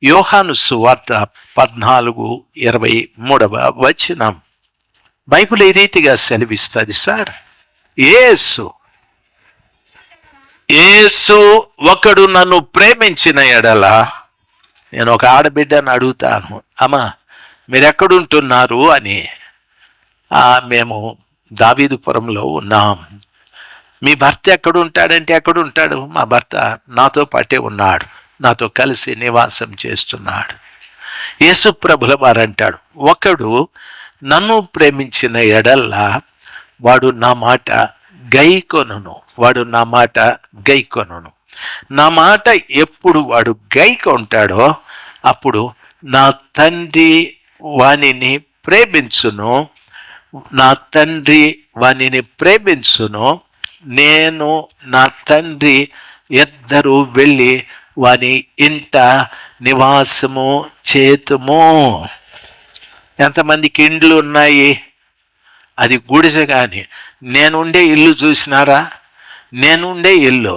యోహాను సువార్త 14:23 బైబిల్ ఈ రీతిగా సెలవిస్తుంది సార్. యేసు ఒకడు నన్ను ప్రేమించిన ఎడల, నేను ఒక ఆడబిడ్డను అడుగుతాను, అమ్మా మీరెక్కడుంటున్నారు అని. మేము దావీదుపురంలో ఉన్నాం. మీ భర్త ఎక్కడుంటాడంటే ఎక్కడుంటాడు? మా భర్త నాతో పాటే ఉన్నాడు, నాతో కలిసి నివాసం చేస్తున్నాడు. యేసు ప్రభుల వారు అంటాడు, ఒకడు నన్ను ప్రేమించిన ఎడల్లా వాడు నా మాట గైకొనును. నా మాట ఎప్పుడు వాడు గైకొంటాడో అప్పుడు నా తండ్రి వానిని ప్రేమించును, నేను నా తండ్రి ఇద్దరు వెళ్ళి వాని ఇంట నివాసము చేతుము. ఎంతమందికి ఇండ్లు ఉన్నాయి? అది గుడిసె. కానీ నేనుండే ఇల్లు చూసినారా? నేనుండే ఇల్లు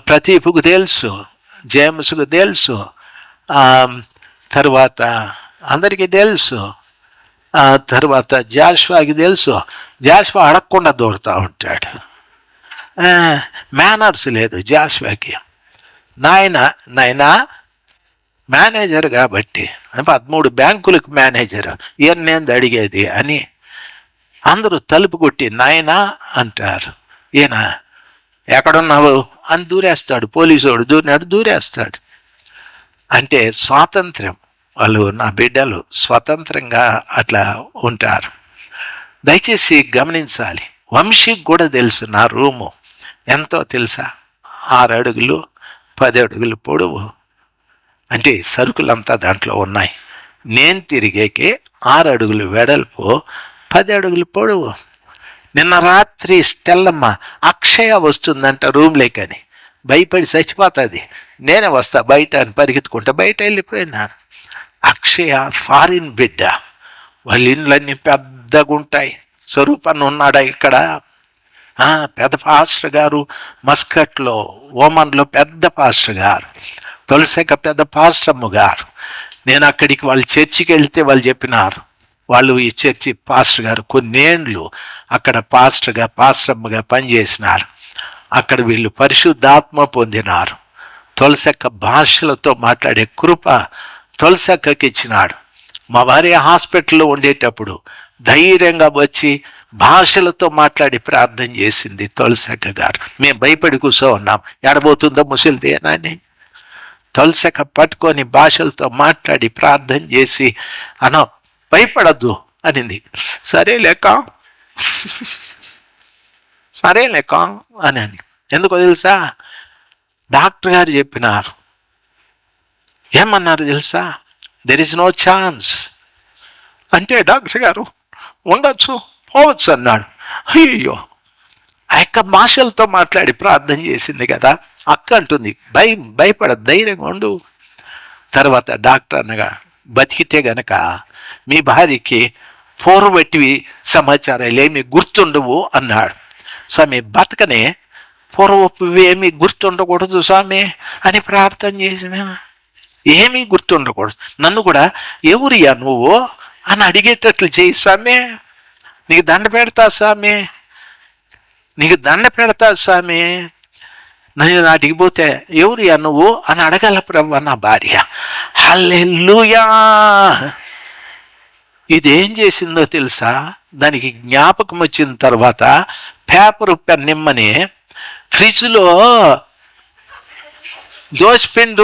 ప్రదీప్కు తెలుసు, జేమ్స్కు తెలుసు, తర్వాత అందరికీ తెలుసు, తర్వాత జాషువాకి తెలుసు. జాషువా అడగకుండా దూరుతూ ఉంటాడు. మేనర్స్ లేదు జాషువాకి. నాయనా మేనేజర్ కాబట్టి 13 బ్యాంకులకు మేనేజర్, ఈయన్నేంది అడిగేది అని అందరూ తలుపు కొట్టి నాయనా అంటారు. ఈయన ఎక్కడున్నావు అని దూరేస్తాడు. పోలీసుడు దూరేస్తాడు. అంటే స్వాతంత్ర్యం. వాళ్ళు నా బిడ్డలు స్వతంత్రంగా అట్లా ఉంటారు. దయచేసి గమనించాలి. వంశీకి కూడా తెలుసు నా రూము ఎంతో తెలుసా? 6 అడుగులు 10 అడుగులు పొడవు. అంటే సరుకులంతా దాంట్లో ఉన్నాయి. నేను తిరిగేకే 6 అడుగులు వెడల్పు 10 అడుగులు పొడవు. నిన్న రాత్రి స్టెల్లమ్మ అక్షయ వస్తుందంట రూమ్లేకని భయపడి చచ్చిపోతుంది. నేనే వస్తా బయట అని పరిగెత్తుకుంటా బయట వెళ్ళిపోయినాను. అక్షయ ఫారిన్ బిడ్డ, వాళ్ళ ఇండ్లన్నీ పెద్దగా ఉంటాయి. స్వరూపాన్ని ఉన్నాడా ఇక్కడ? పెద్ద పాస్టర్ గారు మస్కట్లో ఓమన్లో పెద్ద పాస్టర్ గారు, తులసిక పెద్ద పాస్టమ్మ గారు. నేను అక్కడికి వాళ్ళ చర్చికి వెళ్తే వాళ్ళు చెప్పినారు, వాళ్ళు ఈ చర్చి పాస్టర్ గారు కొన్నేండ్లు అక్కడ పాస్టమ్మగా పనిచేసినారు. అక్కడ వీళ్ళు పరిశుద్ధాత్మ పొందినారు. తులసిక భాషలతో మాట్లాడే కృప తులసిక్కకి ఇచ్చినాడు. మా భార్య హాస్పిటల్లో ఉండేటప్పుడు ధైర్యంగా వచ్చి భాషలతో మాట్లాడి ప్రార్థన చేసింది తులసిక్క గారు. మేము భయపడి కూర్చో ఉన్నాం, ఎడబోతుందో ముసలిదేనని. తులసిక్క పట్టుకొని భాషలతో మాట్లాడి ప్రార్థన చేసి భయపడద్దు అనింది. సరే లేక అని ఎందుకో తెలుసా? డాక్టర్ గారు చెప్పినారు. ఏమన్నారు తెలుసా? దెర్ ఇస్ నో ఛాన్స్ అంటే డాక్టర్ గారు ఉండొచ్చు పోవచ్చు అన్నాడు. అయ్యో, ఆ యొక్క భాషలతో మాట్లాడి ప్రార్థన చేసింది కదా. అక్క అంటుంది భయపడ, ధైర్యంగా ఉండు. తర్వాత డాక్టర్ అనగా బతికితే గనక మీ భార్యకి పూర్వటివి సమాచారాలు ఏమి గుర్తుండవు అన్నాడు. స్వామి బతకనే పూర్వపు ఏమీ గుర్తుండకూడదు స్వామి అని ప్రార్థన చేసిన. ఏమీ గుర్తుండకూడదు. నన్ను కూడా ఎవరియా నువ్వు అని అడిగేటట్లు చేయి స్వామి. నీకు దండ పెడతా స్వామి, నేను నాటికి పోతే ఎవరియా నువ్వు అని అడగల ప్రభు నా భార్య. హల్లెలూయా. ఇదేం చేసిందో తెలుసా? దానికి జ్ఞాపకం వచ్చిన తర్వాత పేపరు పెన్నిమ్మని ఫ్రిడ్జ్లో దోసపిండి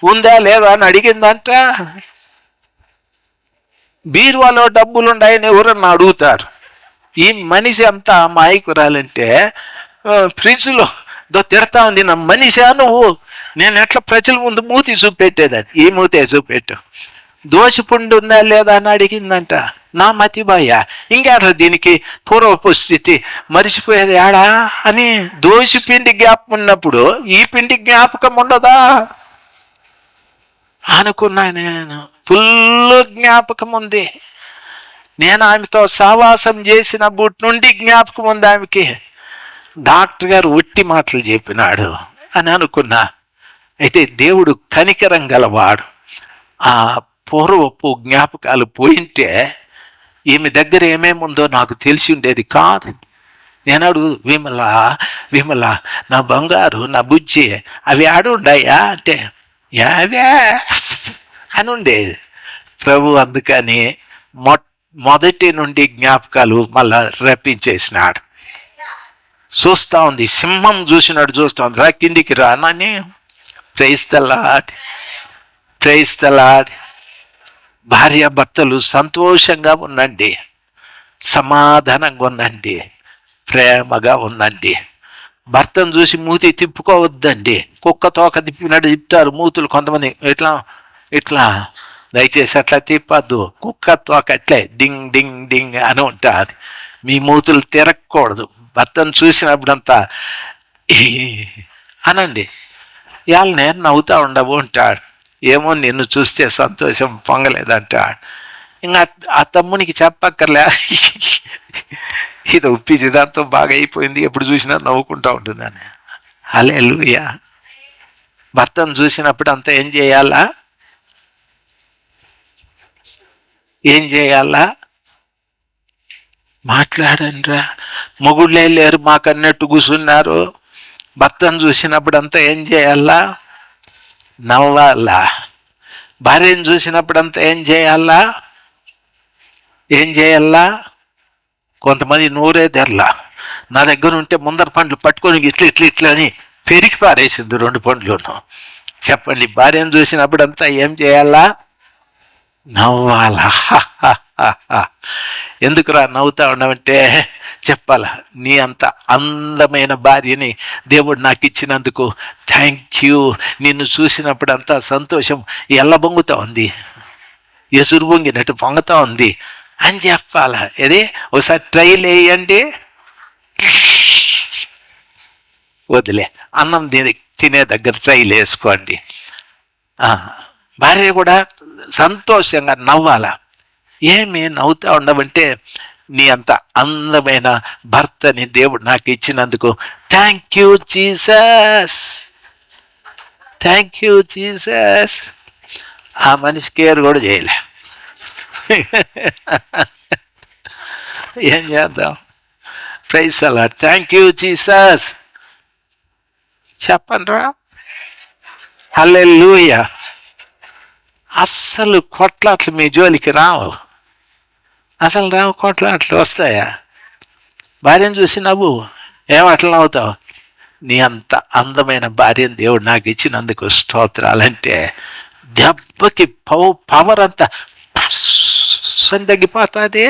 ఉందా లేదా అని అడిగిందంట. బీరువాలో డబ్బులున్నాయని ఎవరన్నా అడుగుతారు. ఈ మనిషి అంతా మాయకురాలంటే ఫ్రిడ్జ్లో తిడతా ఉంది. నా మనిషా నువ్వు, నేను ఎట్లా ప్రజల ముందు మూతి చూపెట్టేదాన్ని. ఈ మూతే చూపెట్టు. దోసపిండి ఉందా లేదా అని అడిగిందంట. నా మతిబాయ ఇంకేట్లా దీనికి పూర్వపు స్థితి మరిచిపోయేది ఆడా అని. దోసపిండి జ్ఞాపకం ఉన్నప్పుడు ఈ పిండి జ్ఞాపకం ఉండదా అనుకున్నా. నేను ఫుల్ జ్ఞాపకం ఉంది. నేను ఆమెతో సావాసం చేసినప్పటి నుండి జ్ఞాపకం ఉంది ఆమెకి. డాక్టర్ గారు ఒట్టి మాటలు చెప్పినాడు అని అనుకున్నా. అయితే దేవుడు కనికరం గలవాడు. ఆ పూర్వపు జ్ఞాపకాలు పోయింటే ఈమె దగ్గర ఏమేముందో నాకు తెలిసి ఉండేది కాదు. నేనాడు విమల విమల నా బంగారు నా బుజ్జి అవి ఆడుండాయా అంటే యావే అని ఉండేది. ప్రభు అందుకని మొదటి నుండి జ్ఞాపకాలు మళ్ళా రప్పించేసినాడు. చూస్తా ఉంది, సింహం చూసినాడు చూస్తా ఉంది, రా కిందికి రా Nani. Praise the lord, praise the lord. భార్యాభర్తలు సంతోషంగా ఉండండి, సమాధానంగా ఉండండి, ప్రేమగా ఉండండి. భర్తను చూసి మూతి తిప్పుకోవద్దండి. కుక్క తోక తిప్పినట్టు తిప్పుతారు మూతులు కొంతమంది. ఇట్లా ఇట్లా దయచేసి అట్లా తిప్పద్దు. కుక్క తోక అట్లే డింగ్ డింగ్ డింగ్ అని ఉంటుంది. మీ మూతులు తిరగకూడదు. భర్తను చూసినప్పుడంతా అనండి. ఇవాళ నేను నవ్వుతా ఉండవు అంటాడు. ఏమో నిన్ను చూస్తే సంతోషం పొంగలేదంటాడు. ఇంకా ఆ తమ్మునికి చెప్పక్కర్లే, ఇది ఒప్పించి దాంతో బాగా అయిపోయింది, ఎప్పుడు చూసినా నవ్వుకుంటూ ఉంటుందని. హల్లెలూయా. భర్తను చూసినప్పుడు అంతా ఏం చేయాలా? ఏం చేయాలా? మాట్లాడండిరా. మొగుళ్ళే లేరు మాకన్నట్టు కూర్చున్నారు. భర్తను చూసినప్పుడు అంతా ఏం చేయాలా? నవ్వాలా. భార్యను చూసినప్పుడు అంతా ఏం చేయాలా? ఏం చేయాలా? కొంతమంది నోరే తెరలా. నా దగ్గర ఉంటే ముందర పండ్లు పట్టుకొని ఇట్లా ఇట్లా ఇట్లా అని పెరిగి పారేసింది 2 పండ్లును. చెప్పండి, భార్యను చూసినప్పుడు అంతా ఏం చేయాలా? నవ్వాలా. ఎందుకురా నవ్వుతా ఉన్నామంటే చెప్పాలా, నీ అంత అందమైన భార్యని దేవుడు నాకు ఇచ్చినందుకు థ్యాంక్ యూ. నిన్ను చూసినప్పుడు అంతా సంతోషం ఎల్ల పొంగుతా ఉంది, ఎసురు పొంగినట్టు పొంగుతా ఉంది అని చెప్పాలా. ఇది ఒకసారి ట్రైల్ వేయండి, వదిలే అన్నం తినే దగ్గర ట్రైల్ వేసుకోండి. భార్య కూడా సంతోషంగా నవ్వాలా. ఏమి నవ్వుతా ఉండవంటే నీ అంత అందమైన భర్తని దేవుడు నాకు ఇచ్చినందుకు thank you Jesus, thank you Jesus. ఆ మనిషి కేర్ కూడా చేయలే. ఏం చేద్దాం? Praise the Lord. Thank you Jesus చెప్పండిరా. హల్లెలూయా. అస్సలు కొట్లాట్లు మీ జోలికి రావు, అసలు రావు. కొట్లాట్లు వస్తాయా? భార్యను చూసి నవ్వు. ఏమట్లా నవ్వుతావు? నీ అంత అందమైన భార్యను దేవుడు నాకు ఇచ్చినందుకు స్తోత్రాలంటే దెబ్బకి పవర్ అంతా తగ్గిపోతుంది.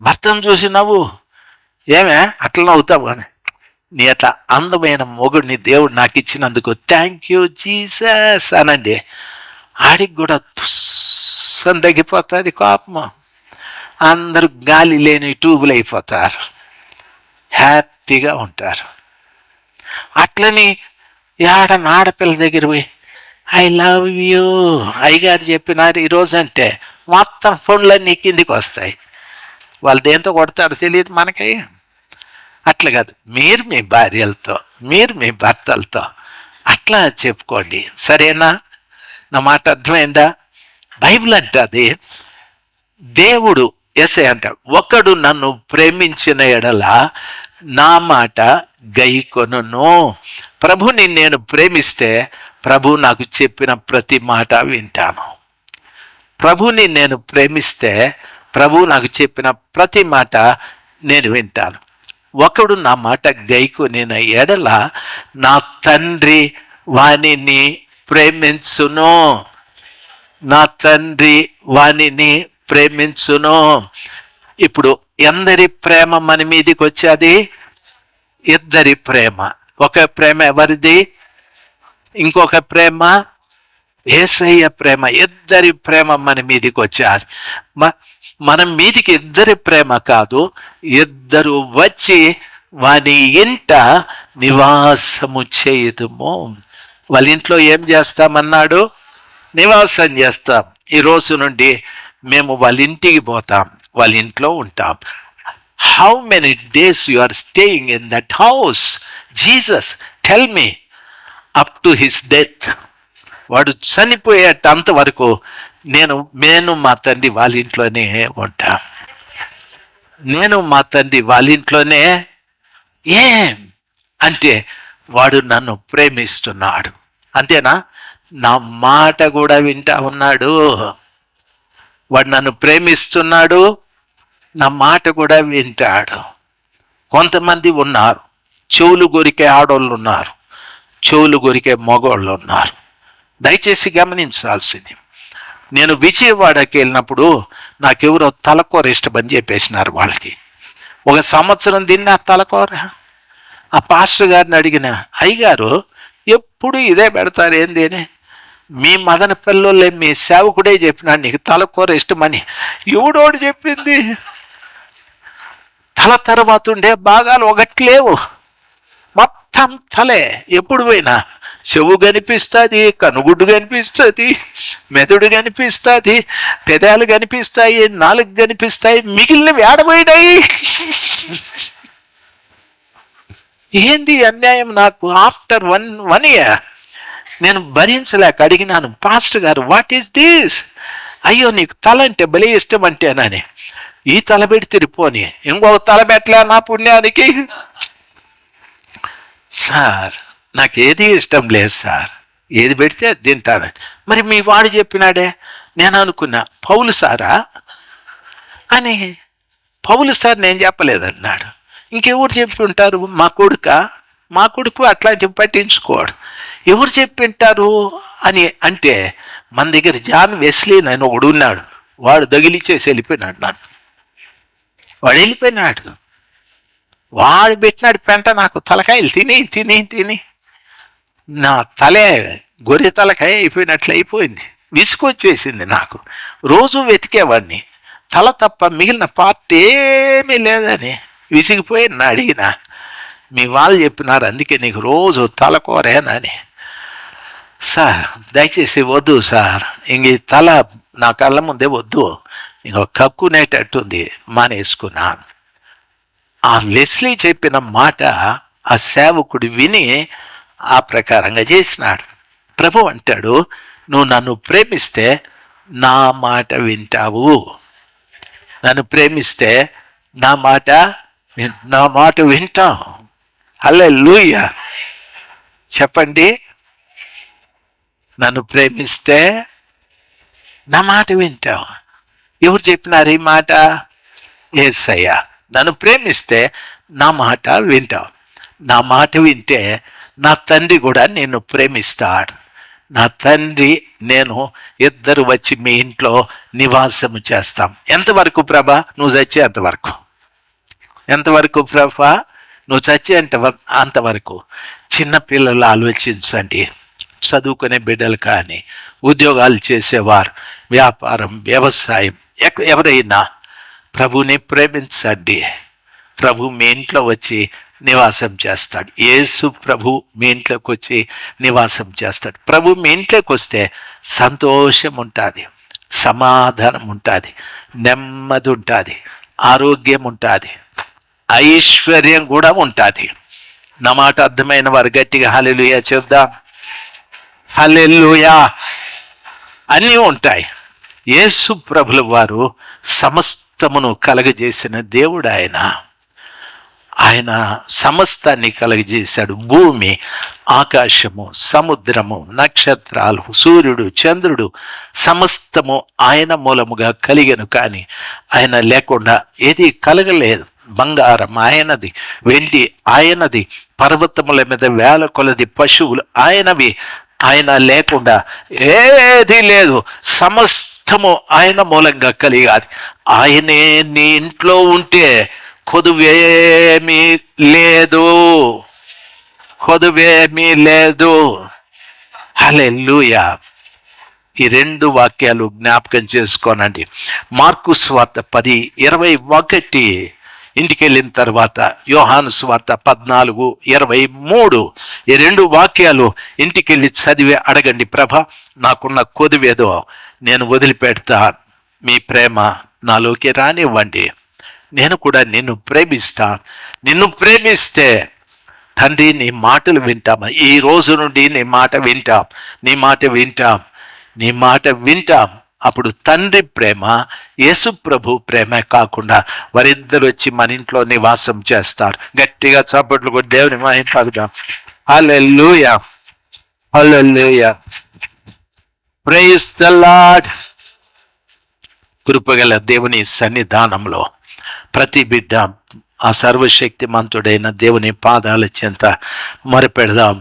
భర్తను చూసి నవ్వు. ఏమే అట్లా నవ్వుతావు అని. నీ అట్లా అందమైన మొగుడిని దేవుడు నాకు ఇచ్చినందుకు థ్యాంక్ యూ జీసస్ అనండి. ఆడికి కూడా తగ్గిపోతుంది కోపము. అందరూ గాలి లేని ట్యూబులు అయిపోతారు, హ్యాపీగా ఉంటారు. అట్లని ఆడపిల్ల దగ్గర పోయి ఐ లవ్ యూ అయ్యగారు చెప్పినారు ఈరోజు అంటే మొత్తం ఫోన్లన్నీ కిందికి వస్తాయి. వాళ్ళు దేంతో కొడతారో తెలియదు మనకి. అట్లా కాదు, మీరు మీ భార్యలతో, మీరు మీ భర్తలతో అట్లా చెప్పుకోండి. సరేనా? నా మాట అర్థమైందా? బైబిల్ అంటది, దేవుడు యేసయ్య అంటాడు, ఒకడు నన్ను ప్రేమించిన ఎడల నా మాట గైకొనును. ప్రభుని నేను ప్రేమిస్తే ప్రభు నాకు చెప్పిన ప్రతి మాట వింటాను. ప్రభుని నేను ప్రేమిస్తే ప్రభు నాకు చెప్పిన ప్రతి మాట నేను వింటాను. ఒకడు నా మాట గైకొనిన ఎడల నా తండ్రి వానిని ప్రేమించును, నా తండ్రి వానిని ప్రేమించును. ఇప్పుడు ఎందరి ప్రేమ మన మీదికి వచ్చేది? ఇద్దరి ప్రేమ. ఒక ప్రేమ ఎవరిది? ఇంకొక ప్రేమ యేసయ్య ప్రేమ. ఇద్దరి ప్రేమ మన మీదికి వచ్చారు. మన మీదికి ఇద్దరి ప్రేమ కాదు, ఇద్దరు వచ్చి వాని ఇంట నివాసము చేయుదుము. వాళ్ళ ఇంట్లో ఏం చేస్తామన్నాడు? నివాసం చేస్తాం. ఈ రోజు నుండి మేము వాళ్ళ ఇంటికి పోతాం, వాళ్ళ ఇంట్లో ఉంటాం. How many days you are staying in that house? Jesus tell me. Up to his death. వాడు చనిపోయేట అంతవరకు నేను మా తండ్రి వాళ్ళ ఇంట్లోనే ఉంటా. నేను మా తండ్రి వాళ్ళ ఇంట్లోనే. ఏం అంటే వాడు నన్ను ప్రేమిస్తున్నాడు. అంతేనా? నా మాట కూడా వింటా ఉన్నాడు. వాడు నన్ను ప్రేమిస్తున్నాడు, నా మాట కూడా వింటాడు. కొంతమంది ఉన్నారు, చెవులు గొరికే ఆడోళ్ళు ఉన్నారు, చెవులు గొరికే మగోళ్ళు ఉన్నారు. దయచేసి గమనించాల్సింది, నేను విజయవాడకి వెళ్ళినప్పుడు నాకెవరో తలకూర ఇష్టమని చెప్పేసినారు. వాళ్ళకి 1 సంవత్సరం తిన్నా తలకూర. ఆ పాస్టర్ గారిని అడిగిన, అయ్యగారు ఎప్పుడు ఇదే పెడతారు ఏంది అని. మీ మదన పిల్లలే మీ సేవకుడే చెప్పినాడు నీకు తలకూర ఇష్టమని. ఎవడోడు చెప్పింది? తల తర్వాత ఉండే భాగాలు ఒకటి లేవు, మొత్తం తలే. ఎప్పుడు పోయినా చెవు కనిపిస్తుంది, కనుగుడ్డు కనిపిస్తుంది, మెదడు కనిపిస్తుంది, పెదాలు కనిపిస్తాయి, నాలుగు కనిపిస్తాయి, మిగిలినవి ఆడబోయినాయి. ఏంది అన్యాయం నాకు? ఆఫ్టర్ వన్ ఇయర్ నేను భరించలేక అడిగినాను, పాస్టర్ గారు వాట్ ఈస్ దిస్? అయ్యో నీకు తల అంటే భలే ఇష్టం అంటేనని. ఈ తల పెట్టి తిరిగిపోని, ఇంకొక తల పెట్టలే నా పుణ్యానికి. సార్ నాకు ఏది ఇష్టం లేదు సార్, ఏది పెడితే అది తింటాను. మరి మీ వాడు చెప్పినాడే. నేను అనుకున్నా పౌలు సారా అని. పౌలు సార్ నేను చెప్పలేదన్నాడు. ఇంకెవరు చెప్పి ఉంటారు? మా కొడుకు అట్లాంటివి పట్టించుకోడు. ఎవరు చెప్పింటారు అని అంటే, మన దగ్గర జాన్ వెస్లీ అని ఒకడు ఉన్నాడు, వాడు దగిలిచ్చేసి వెళ్ళిపోయినాడు నన్ను. వాడు వెళ్ళిపోయినాడు, వాడు పెట్టినాడు పెంట నాకు. తలకాయలు తిని తిని తిని నా తలే గొర్రె తలకాయ అయిపోయినట్లు అయిపోయింది. విసుకొచ్చేసింది నాకు. రోజు వెతికేవాడిని, తల తప్ప మిగిలిన పార్ట్ ఏమీ లేదని విసిగిపోయి నా అడిగిన. మీ వాళ్ళు చెప్పినారు అందుకే నీకు రోజు తలకూరేనని. సార్ దయచేసి వద్దు సార్, ఇంక ఈ తల నా కళ్ళ ముందే వద్దు, ఇంక కక్కునేటట్టుంది, మానేసుకున్నాను. ఆ వెస్లీ చెప్పిన మాట ఆ సేవకుడు విని ఆ ప్రకారంగా చేసినాడు. ప్రభు అంటాడు, నువ్వు నన్ను ప్రేమిస్తే నా మాట వింటావు. నన్ను ప్రేమిస్తే నా మాట వింటావు. హల్లెలూయా చెప్పండి. నన్ను ప్రేమిస్తే నా మాట వింటావు. ఎవరు చెప్పినారు ఈ మాట? యేసయ్య. నన్ను ప్రేమిస్తే నా మాట వింటావు. నా మాట వింటే నా తండ్రి కూడా నిన్ను ప్రేమిస్తాడు. నా తండ్రి నేను ఇద్దరు వచ్చి మీ ఇంట్లో నివాసము చేస్తాం. ఎంతవరకు ప్రభా? నువ్వు చచ్చే అంతవరకు. ఎంతవరకు ప్రభా? నువ్వు చచ్చే అంతవరకు. చిన్నపిల్లలు ఆలోచించండి, చదువుకునే బిడ్డలు కానీ, ఉద్యోగాలు చేసేవారు, వ్యాపారం, వ్యవసాయం, ఎవరైనా ప్రభుని ప్రేమించండి. ప్రభు మీ ఇంట్లో వచ్చి నివాసం చేస్తాడు. యేసు ప్రభు మీ ఇంట్లోకి వచ్చి నివాసం చేస్తాడు. ప్రభు మీ ఇంట్లోకి వస్తే సంతోషం ఉంటుంది, సమాధానం ఉంటుంది, నెమ్మది ఉంటుంది, ఆరోగ్యం ఉంటుంది, ఐశ్వర్యం కూడా ఉంటుంది. నా మాట అర్థమైన వారు గట్టిగా హల్లెలూయా చెప్దాం. హల్లెలూయా. అన్నీ ఉంటాయి. యేసు ప్రభుల వారు సమస్తమును కలగజేసిన దేవుడు ఆయన. ఆయన సమస్తాన్ని కలగజేశాడు. భూమి, ఆకాశము, సముద్రము, నక్షత్రాలు, సూర్యుడు, చంద్రుడు సమస్తము ఆయన మూలముగా కలిగను. కానీ ఆయన లేకుండా ఏది కలగలేదు. బంగారం ఆయనది, వెండి ఆయనది, పర్వతముల మీద వేల కొలది పశువులు ఆయనవి. ఆయన లేకుండా ఏది లేదు. సమస్తము ఆయన మూలంగా కలిగాది. ఆయనే నీ ఇంట్లో ఉంటే కొదువేమీ లేదు, కొదువేమీ లేదు. హల్లెలూయా. ఈ 2 వాక్యాలు జ్ఞాపకం చేసుకోనండి. మార్కు సువార్త 10:21 ఇంటికి వెళ్ళిన తర్వాత, యోహాను సువార్త 14:23 ఈ 2 వాక్యాలు ఇంటికి వెళ్ళి చదివి అడగండి. ప్రభ, నాకున్న కొదువేదో నేను వదిలిపెడతా, మీ ప్రేమ నాలోకి రానివ్వండి, నేను కూడా నిన్ను ప్రేమిస్తా. నిన్ను ప్రేమిస్తే తండ్రి నీ మాటలు వింటాం, ఈ రోజు నుండి నీ మాట వింటాం, నీ మాట వింటాం, నీ మాట వింటాం. అప్పుడు తండ్రి ప్రేమ, యేసు ప్రభు ప్రేమే కాకుండా వారిద్దరు వచ్చి మన ఇంట్లో నివాసం చేస్తారు. గట్టిగా చప్పట్లు కొట్టి దేవుని మహిమ పలుకుదాం. హల్లెలూయా, హల్లెలూయా, ప్రైజ్ ద లార్డ్. కృపగల దేవుని సన్నిధానంలో ప్రతి బిడ్డ ఆ సర్వశక్తిమంతుడైన దేవుని పాదాల చెంత మొరపెడదాం.